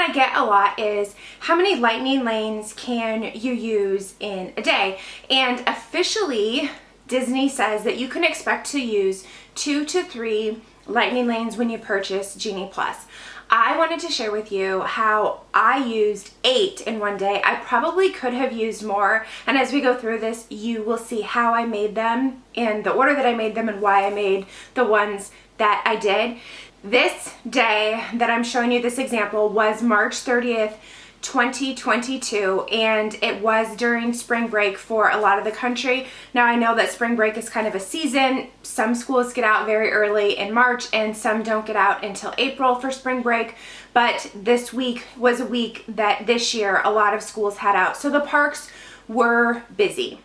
I get a lot is, how many lightning lanes can you use in a day? And officially, Disney says that you can expect to use 2 to 3 lightning lanes when you purchase Genie Plus. I wanted to share with you how I used 8 in one day. I probably could have used more, and as we go through this, you will see how I made them in the order that I made them and why I made the ones that I did. This day that I'm showing you this example was March 30th, 2022, and it was during spring break for a lot of the country. Now I know that spring break is kind of a season. Some schools get out very early in March and some don't get out until April for spring break, but this week was a week that this year a lot of schools had out, so the parks were busy.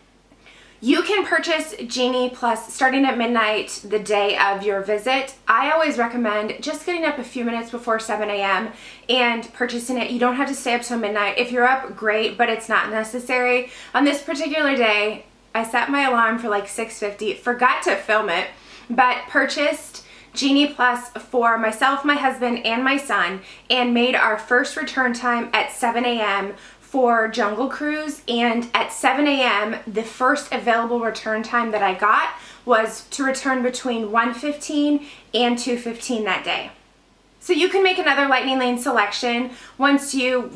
You can purchase Genie Plus starting at midnight the day of your visit. I always recommend just getting up a few minutes before 7 a.m. and purchasing it. You don't have to stay up till midnight. If you're up, great, but it's not necessary. On this particular day, I set my alarm for like 6:50, forgot to film it, but purchased Genie Plus for myself, my husband, and my son, and made our first return time at 7 a.m. for Jungle Cruise, and at 7 a.m. the first available return time that I got was to return between 1:15 and 2:15 that day. So you can make another lightning lane selection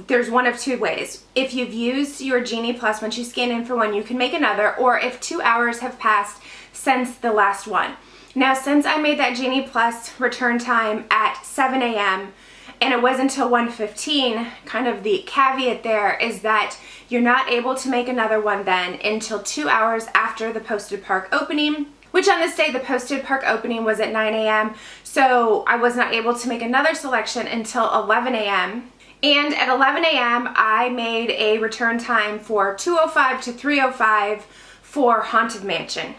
there's one of two ways. If you've used your Genie Plus, once you scan in for one, you can make another, or if 2 hours have passed since the last one. Now, since I made that Genie Plus return time at 7 a.m., and it wasn't until 1:15, kind of the caveat there is that you're not able to make another one then until 2 hours after the posted park opening, which on this day the posted park opening was at 9 a.m. So I was not able to make another selection until 11 a.m. And at 11 a.m. I made a return time for 2:05 to 3:05 for Haunted Mansion.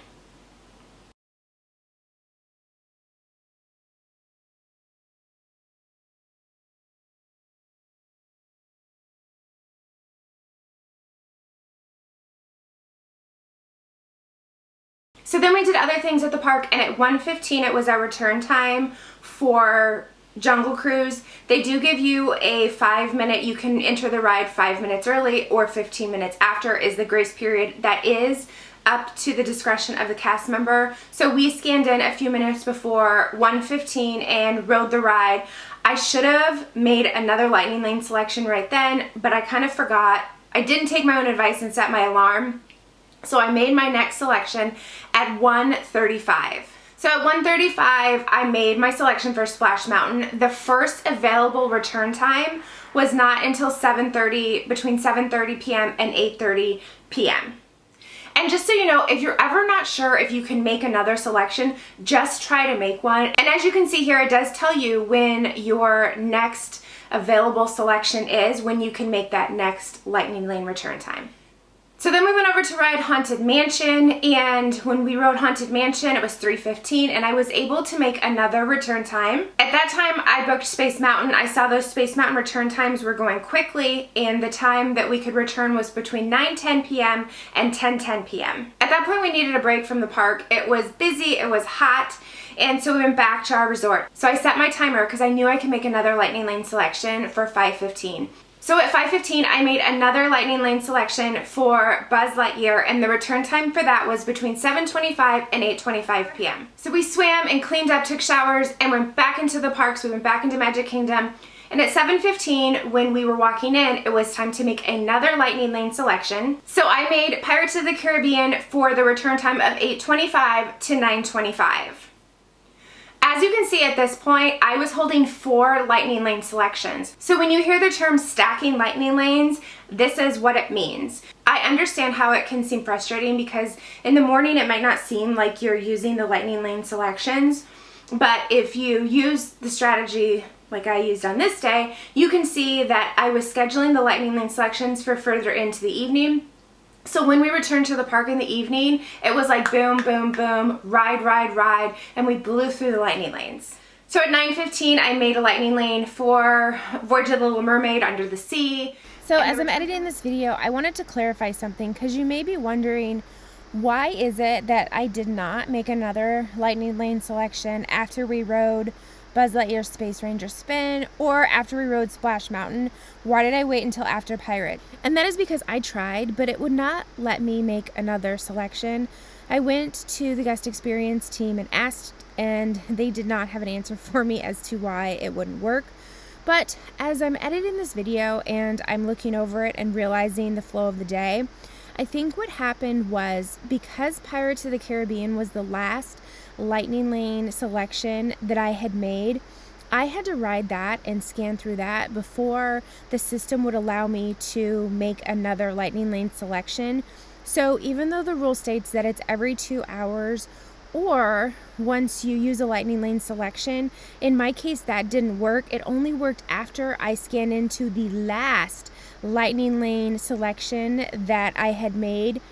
So then we did other things at the park, and at 1:15 it was our return time for Jungle Cruise. They do give you a 5-minute, you can enter the ride 5 minutes early or 15 minutes after is the grace period. That is up to the discretion of the cast member. So we scanned in a few minutes before 1:15 and rode the ride. I should have made another lightning lane selection right then, but I kind of forgot. I didn't take my own advice and set my alarm. So I made my next selection at 1:35. So at 1:35, I made my selection for Splash Mountain. The first available return time was not until between 7:30 p.m. and 8:30 p.m. And just so you know, if you're ever not sure if you can make another selection, just try to make one. And as you can see here, it does tell you when your next available selection is, when you can make that next lightning lane return time. So then we went over to ride Haunted Mansion, and when we rode Haunted Mansion, it was 3:15, and I was able to make another return time. At that time, I booked Space Mountain. I saw those Space Mountain return times were going quickly, and the time that we could return was between 9:10 p.m. and 10:10 p.m. At that point, we needed a break from the park. It was busy, it was hot, and so we went back to our resort. So I set my timer because I knew I could make another lightning lane selection for 5:15. So at 5:15, I made another lightning lane selection for Buzz Lightyear, and the return time for that was between 7:25 and 8:25 p.m. So we swam and cleaned up, took showers, and went back into the parks. We went back into Magic Kingdom. And at 7:15, when we were walking in, it was time to make another lightning lane selection. So I made Pirates of the Caribbean for the return time of 8:25 to 9:25. As you can see at this point, I was holding 4 lightning lane selections. So when you hear the term stacking lightning lanes, this is what it means. I understand how it can seem frustrating because in the morning it might not seem like you're using the lightning lane selections, but if you use the strategy like I used on this day, you can see that I was scheduling the lightning lane selections for further into the evening. So when we returned to the park in the evening, it was like boom, boom, boom, ride, ride, ride, and we blew through the lightning lanes. So at 9:15, I made a lightning lane for Voyage of the Little Mermaid, Under the Sea. So as I'm editing this video, I wanted to clarify something because you may be wondering, why is it that I did not make another lightning lane selection after we rode Buzz Lightyear Space Ranger Spin, or after we rode Splash Mountain, why did I wait until after Pirate? And that is because I tried, but it would not let me make another selection. I went to the guest experience team and asked, and they did not have an answer for me as to why it wouldn't work. But as I'm editing this video and I'm looking over it and realizing the flow of the day, I think what happened was because Pirates of the Caribbean was the last Lightning Lane selection that I had made, I had to ride that and scan through that before the system would allow me to make another Lightning Lane selection. So even though the rule states that it's every 2 hours or once you use a Lightning Lane selection, in my case that didn't work. It only worked after I scanned into the last Lightning Lane selection that I had made,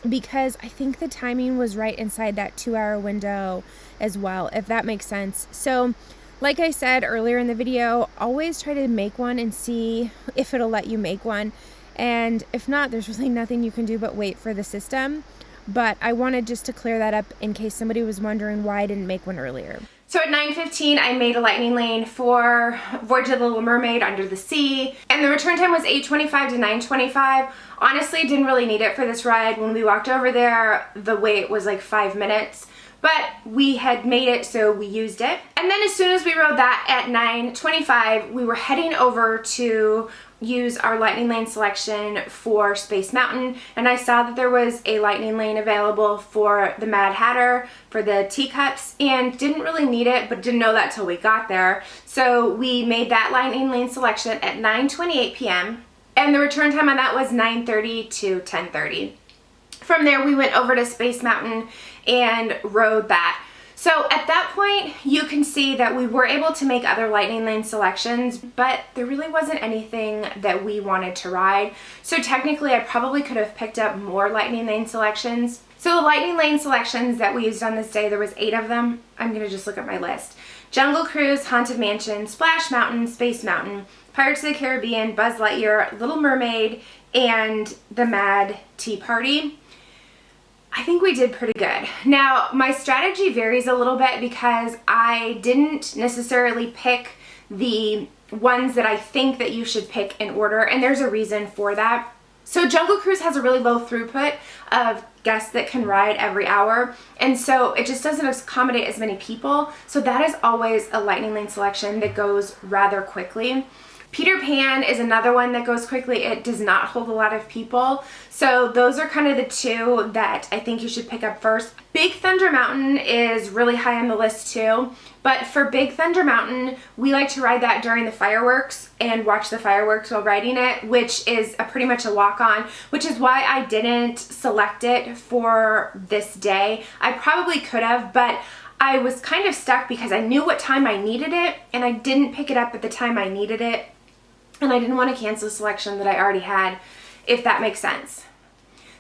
because I think the timing was right inside that 2-hour window as well, if that makes sense. So like I said earlier in the video, always try to make one and see if it'll let you make one. And if not, there's really nothing you can do but wait for the system. But I wanted just to clear that up in case somebody was wondering why I didn't make one earlier. So at 9:15, I made a Lightning Lane for Voyage of the Little Mermaid Under the Sea, and the return time was 8:25 to 9:25. Honestly, didn't really need it for this ride. When we walked over there, the wait was like 5 minutes, but we had made it, so we used it. And then as soon as we rode that at 9:25, we were heading over to use our Lightning Lane selection for Space Mountain, and I saw that there was a Lightning Lane available for the Mad Hatter for the teacups, and didn't really need it, but didn't know that till we got there. So we made that Lightning Lane selection at 9:28 p.m. and the return time on that was 9:30 to 10:30. From there we went over to Space Mountain and rode that. So at that point, you can see that we were able to make other Lightning Lane selections, but there really wasn't anything that we wanted to ride. So technically, I probably could have picked up more Lightning Lane selections. So the Lightning Lane selections that we used on this day, there was 8 of them. I'm gonna just look at my list. Jungle Cruise, Haunted Mansion, Splash Mountain, Space Mountain, Pirates of the Caribbean, Buzz Lightyear, Little Mermaid, and the Mad Tea Party. I think we did pretty good. Now, my strategy varies a little bit because I didn't necessarily pick the ones that I think that you should pick in order, and there's a reason for that. So Jungle Cruise has a really low throughput of guests that can ride every hour, and so it just doesn't accommodate as many people. So that is always a Lightning Lane selection that goes rather quickly. Peter Pan is another one that goes quickly. It does not hold a lot of people. So those are kind of the two that I think you should pick up first. Big Thunder Mountain is really high on the list too. But for Big Thunder Mountain, we like to ride that during the fireworks and watch the fireworks while riding it, which is pretty much a walk-on, which is why I didn't select it for this day. I probably could have, but I was kind of stuck because I knew what time I needed it, and I didn't pick it up at the time I needed it. And I didn't want to cancel a selection that I already had, if that makes sense.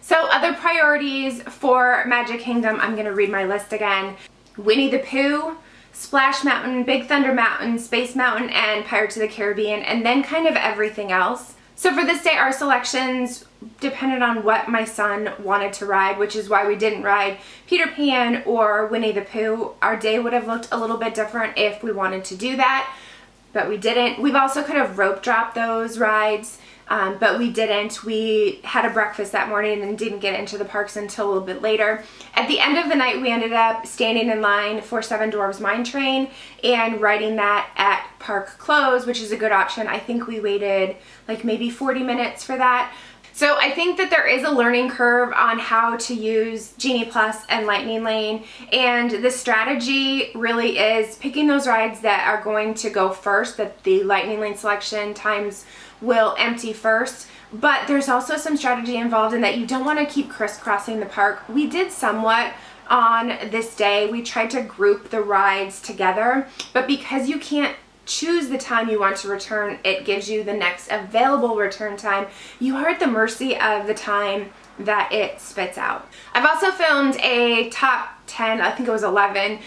So other priorities for Magic Kingdom, I'm going to read my list again. Winnie the Pooh, Splash Mountain, Big Thunder Mountain, Space Mountain, and Pirates of the Caribbean, and then kind of everything else. So for this day, our selections depended on what my son wanted to ride, which is why we didn't ride Peter Pan or Winnie the Pooh. Our day would have looked a little bit different if we wanted to do that, but we didn't. We've also could have rope dropped those rides, but we didn't. We had a breakfast that morning and didn't get into the parks until a little bit later. At the end of the night, we ended up standing in line for Seven Dwarfs Mine Train and riding that at park close, which is a good option. I think we waited like maybe 40 minutes for that. So I think that there is a learning curve on how to use Genie Plus and Lightning Lane, and the strategy really is picking those rides that are going to go first, that the Lightning Lane selection times will empty first. But there's also some strategy involved in that you don't want to keep crisscrossing the park. We did somewhat on this day. We tried to group the rides together, but because you can't choose the time you want to return, it gives you the next available return time. You are at the mercy of the time that it spits out. I've also filmed a top 10, I think it was 11,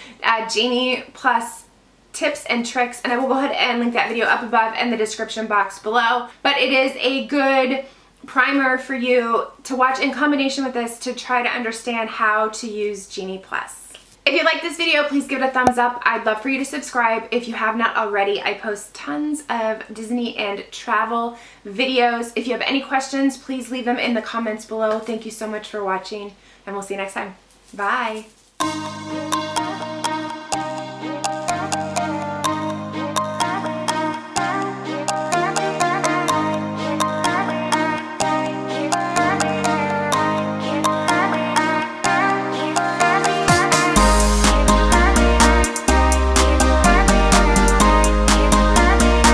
Genie Plus tips and tricks, and I will go ahead and link that video up above in the description box below. But it is a good primer for you to watch in combination with this to try to understand how to use Genie Plus. If you like this video, please give it a thumbs up. I'd love for you to subscribe if you have not already. I post tons of Disney and travel videos. If you have any questions, please leave them in the comments below. Thank you so much for watching, and we'll see you next time. Bye.